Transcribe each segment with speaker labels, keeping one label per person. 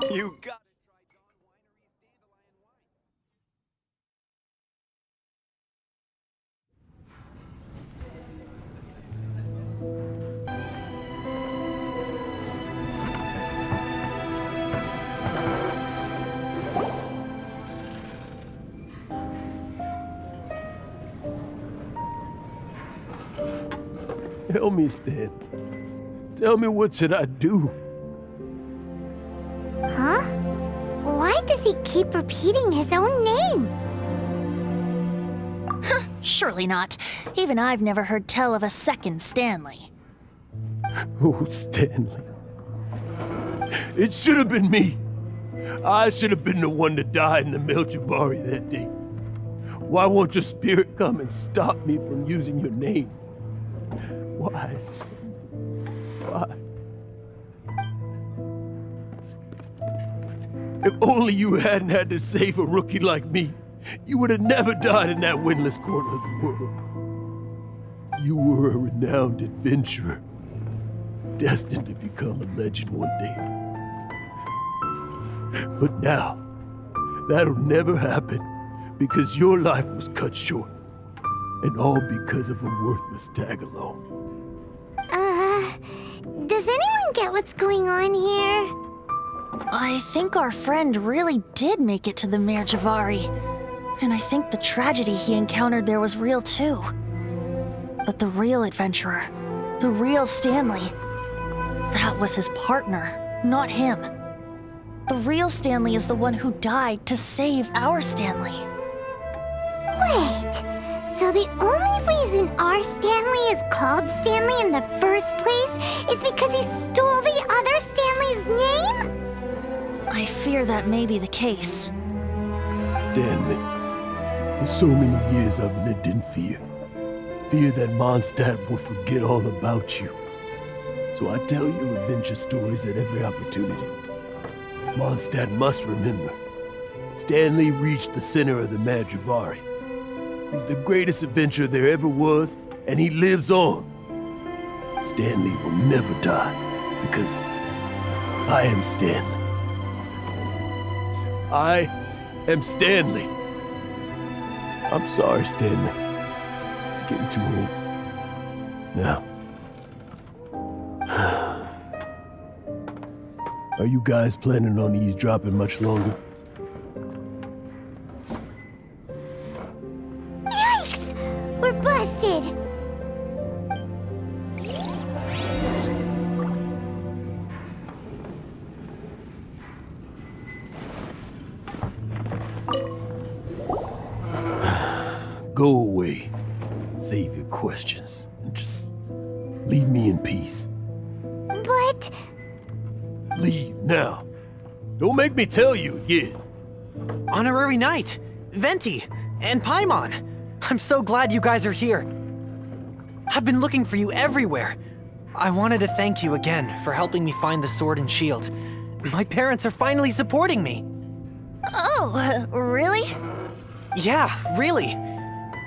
Speaker 1: You got
Speaker 2: Tell me, Stan. Tell me, what should I do?
Speaker 3: Huh? Why does he keep repeating his own name?
Speaker 4: Surely not. Even I've never heard tell of a second Stanley.
Speaker 2: Oh, Stanley. It should have been me. I should have been the one to die in the Meljabari that day. Why won't your spirit come and stop me from using your name? Why, Stanley? Why? If only you hadn't had to save a rookie like me, you would have never died in that windless corner of the world. You were a renowned adventurer, destined to become a legend one day. But now, that'll never happen because your life was cut short, and all because of a worthless tag-along.
Speaker 3: Does anyone get what's going on here?
Speaker 4: I think our friend really did make it to the Meljabari. And I think the tragedy he encountered there was real too. But the real adventurer, the real Stanley, that was his partner, not him. The real Stanley is the one who died to save our Stanley.
Speaker 3: Wait, so the only reason our Stanley is called Stanley in the first place is because he stole the other Stanley's name?
Speaker 4: I fear that may be the case.
Speaker 2: Stanley, for so many years I've lived in fear. Fear that Mondstadt will forget all about you. So I tell you adventure stories at every opportunity. Mondstadt must remember. Stanley reached the center of the Meljabari. He's the greatest adventurer there ever was, and he lives on. Stanley will never die, because I am Stanley. I am Stanley. I'm sorry, Stanley. Getting too old. Now. Are you guys planning on eavesdropping much longer?
Speaker 3: Yikes! We're busted!
Speaker 2: Go away. Save your questions. And just leave me in peace.
Speaker 3: But...
Speaker 2: Leave now. Don't make me tell you again.
Speaker 1: Honorary Knight, Venti, and Paimon. I'm so glad you guys are here. I've been looking for you everywhere. I wanted to thank you again for helping me find the sword and shield. My parents are finally supporting me.
Speaker 4: Oh, really?
Speaker 1: Yeah, really.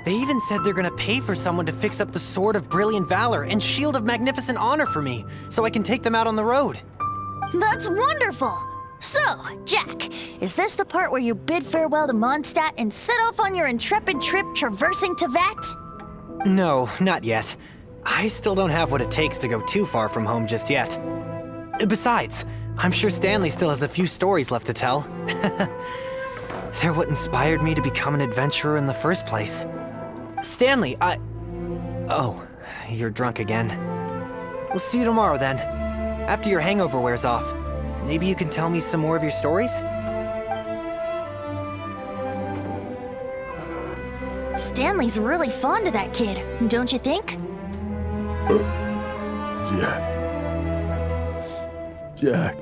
Speaker 1: They even said they're gonna pay for someone to fix up the Sword of Brilliant Valor and Shield of Magnificent Honor for me, so I can take them out on the road.
Speaker 4: That's wonderful! So, Jack, is this the part where you bid farewell to Mondstadt and set off on your intrepid trip traversing Teyvat?
Speaker 1: No, not yet. I still don't have what it takes to go too far from home just yet. Besides, I'm sure Stanley still has a few stories left to tell. They're what inspired me to become an adventurer in the first place. Stanley, Oh, you're drunk again. We'll see you tomorrow then. After your hangover wears off. Maybe you can tell me some more of your stories?
Speaker 4: Stanley's really fond of that kid, don't you think?
Speaker 2: Jack.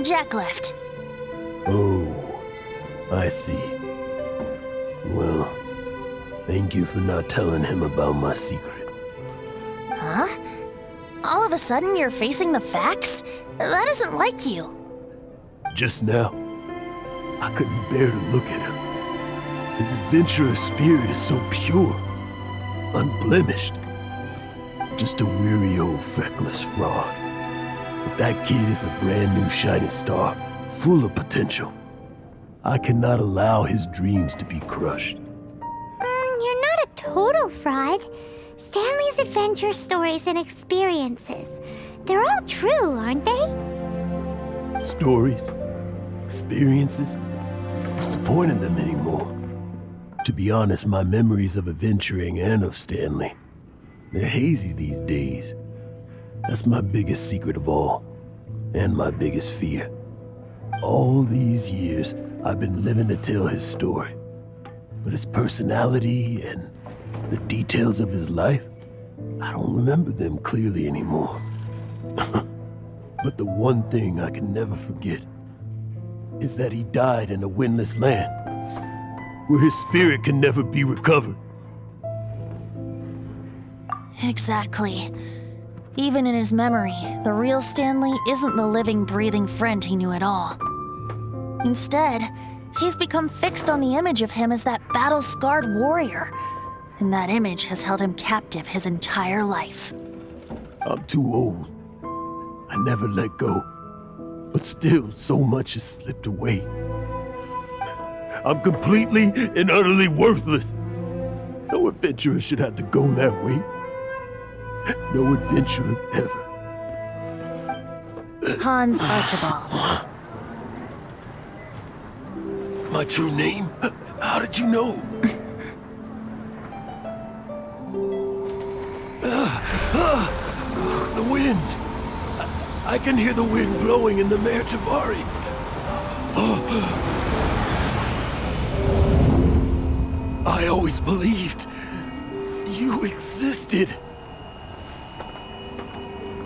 Speaker 4: Jack left.
Speaker 2: Oh, I see. Well, thank you for not telling him about my secret.
Speaker 4: Huh? All of a sudden you're facing the facts? That isn't like you.
Speaker 2: Just now, I couldn't bear to look at him. His adventurous spirit is so pure, unblemished. Just a weary old feckless fraud. But that kid is a brand new shining star, full of potential. I cannot allow his dreams to be crushed.
Speaker 3: You're not a total fraud. Stanley's adventure stories and experiences, they're all true, aren't they?
Speaker 2: Stories? Experiences? What's the point of them anymore? To be honest, my memories of adventuring and of Stanley, they're hazy these days. That's my biggest secret of all, and my biggest fear. All these years, I've been living to tell his story. But his personality and the details of his life, I don't remember them clearly anymore. But the one thing I can never forget is that he died in a windless land, where his spirit can never be recovered.
Speaker 4: Exactly. Even in his memory, the real Stanley isn't the living, breathing friend he knew at all. Instead, he's become fixed on the image of him as that battle-scarred warrior, and that image has held him captive his entire life.
Speaker 2: I'm too old. I never let go. But still, so much has slipped away. I'm completely and utterly worthless. No adventurer should have to go that way. No adventurer ever.
Speaker 4: Hans Archibald.
Speaker 2: My true name? How did you know? The wind. I can hear the wind blowing in the miHoYo. I always believed you existed.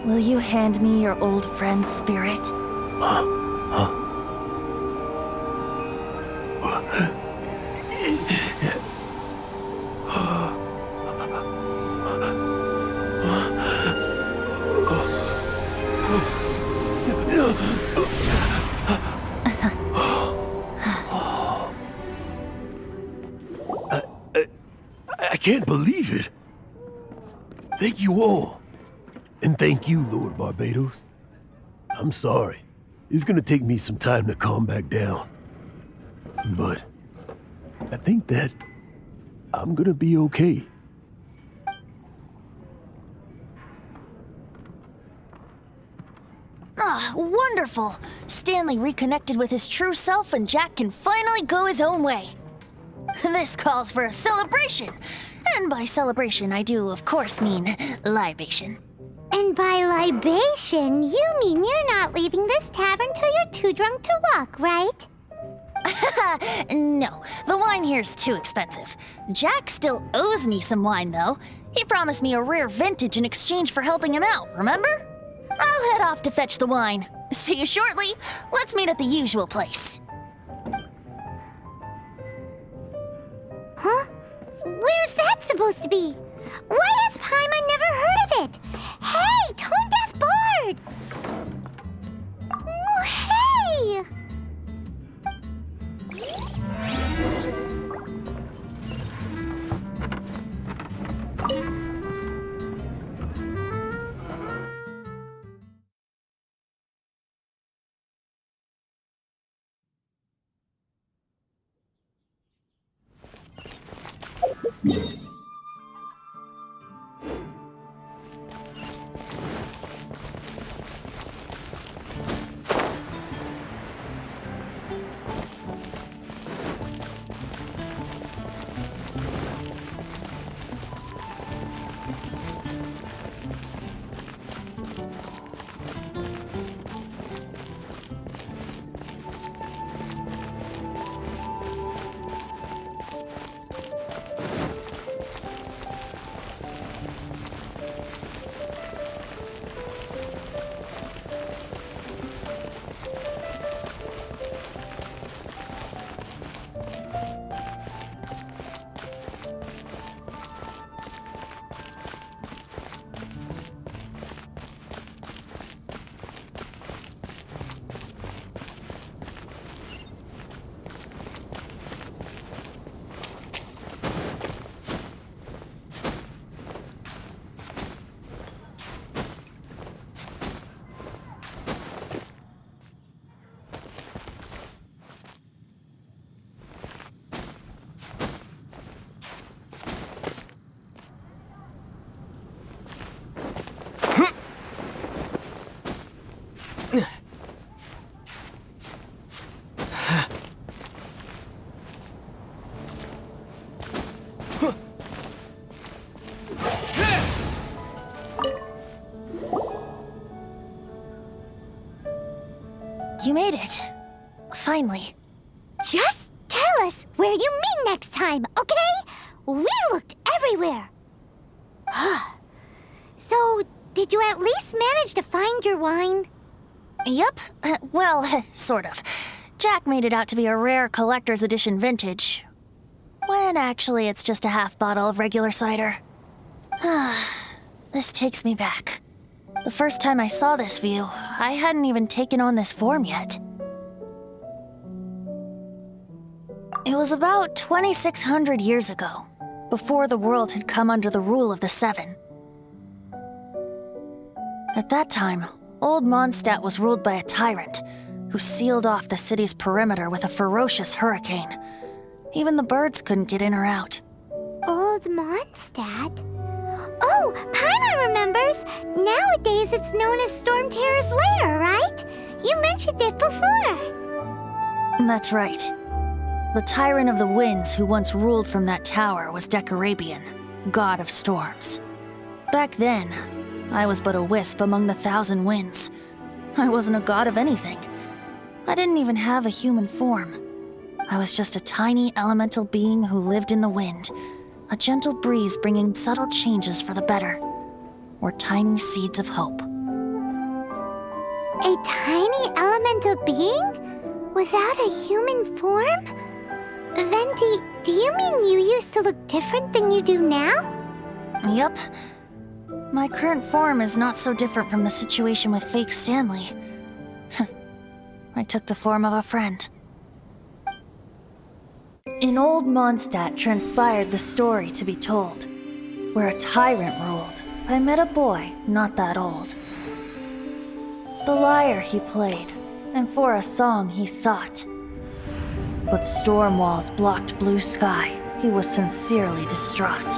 Speaker 4: Will you hand me your old friend's spirit?
Speaker 2: I can't believe it. Thank you all. And thank you, Lord Barbados. I'm sorry. It's gonna take me some time to calm back down. But I think that I'm gonna be okay.
Speaker 4: Ah, wonderful! Stanley reconnected with his true self and Jack can finally go his own way. This calls for a celebration. And by celebration, I do, of course, mean libation.
Speaker 3: And by libation, you mean you're not leaving this tavern till you're too drunk to walk, right?
Speaker 4: No, the wine here's too expensive. Jack still owes me some wine, though. He promised me a rare vintage in exchange for helping him out, remember? I'll head off to fetch the wine. See you shortly. Let's meet at the usual place.
Speaker 3: Huh? Where's that supposed to be? Why has Paimon never heard of it? Hey, Tone Deaf Bard! Oh, hey!
Speaker 4: You made it. Finally.
Speaker 3: Just tell us where you meet next time, okay? We looked everywhere. So, did you at least manage to find your wine?
Speaker 4: Yep. Well, sort of. Jack made it out to be a rare collector's edition vintage, when actually it's just a half bottle of regular cider. This takes me back. The first time I saw this view, I hadn't even taken on this form yet. It was about 2,600 years ago, before the world had come under the rule of the Seven. At that time, Old Mondstadt was ruled by a tyrant who sealed off the city's perimeter with a ferocious hurricane. Even the birds couldn't get in or out.
Speaker 3: Old Mondstadt? Oh, Paimon remembers! Nowadays it's known as Storm Terror's lair, right? You mentioned it before.
Speaker 4: That's right. The Tyrant of the Winds who once ruled from that tower was Decarabian, god of storms. Back then, I was but a wisp among the 1,000 winds. I wasn't a god of anything. I didn't even have a human form. I was just a tiny elemental being who lived in the wind, a gentle breeze bringing subtle changes for the better, or tiny seeds of hope.
Speaker 3: A tiny elemental being? Without a human form? Venti, do you mean you used to look different than you do now?
Speaker 4: Yup. My current form is not so different from the situation with fake Stanley. I took the form of a friend. In Old Mondstadt transpired the story to be told. Where a tyrant ruled, I met a boy not that old. The lyre he played, and for a song he sought. But storm walls blocked blue sky, he was sincerely distraught.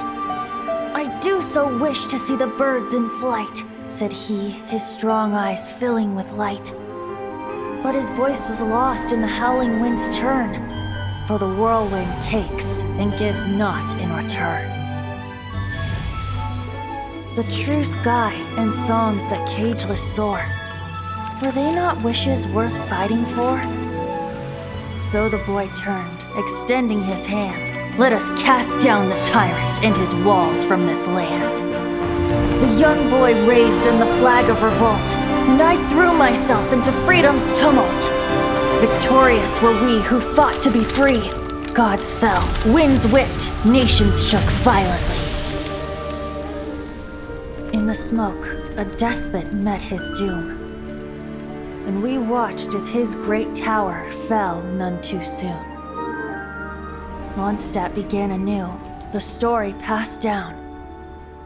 Speaker 4: I do so wish to see the birds in flight, said he, his strong eyes filling with light. But his voice was lost in the howling wind's churn, for the whirlwind takes and gives not in return. The true sky and songs that cageless soar, were they not wishes worth fighting for? So the boy turned, extending his hand. Let us cast down the tyrant and his walls from this land. The young boy raised then the flag of revolt, and I threw myself into freedom's tumult. Victorious were we who fought to be free. Gods fell, winds whipped, nations shook violently. In the smoke, a despot met his doom, and we watched as his great tower fell none too soon. Mondstadt began anew, the story passed down,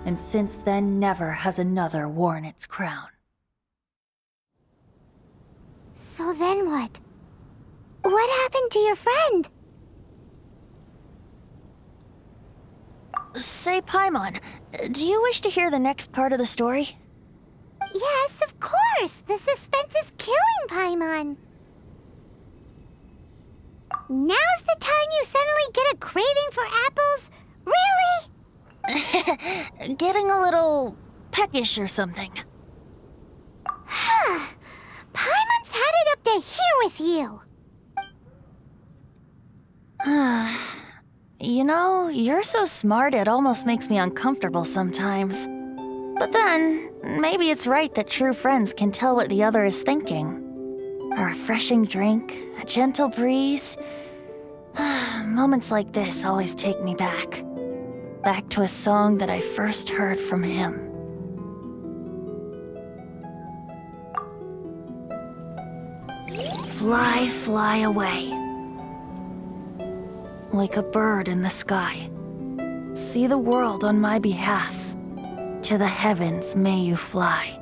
Speaker 4: and since then never has another worn its crown.
Speaker 3: So then what? What happened to your friend?
Speaker 4: Say, Paimon, do you wish to hear the next part of the story?
Speaker 3: Yes, of course! The suspense is killing, Paimon! Now's the time you suddenly get a craving for apples? Really?
Speaker 4: Getting a little peckish or something.
Speaker 3: Paimon's had it up to here with you!
Speaker 4: You know, you're so smart it almost makes me uncomfortable sometimes. But then, maybe it's right that true friends can tell what the other is thinking. A refreshing drink, a gentle breeze. Moments like this always take me back. Back to a song that I first heard from him. Fly, fly away. Like a bird in the sky. See the world on my behalf. To the heavens may you fly.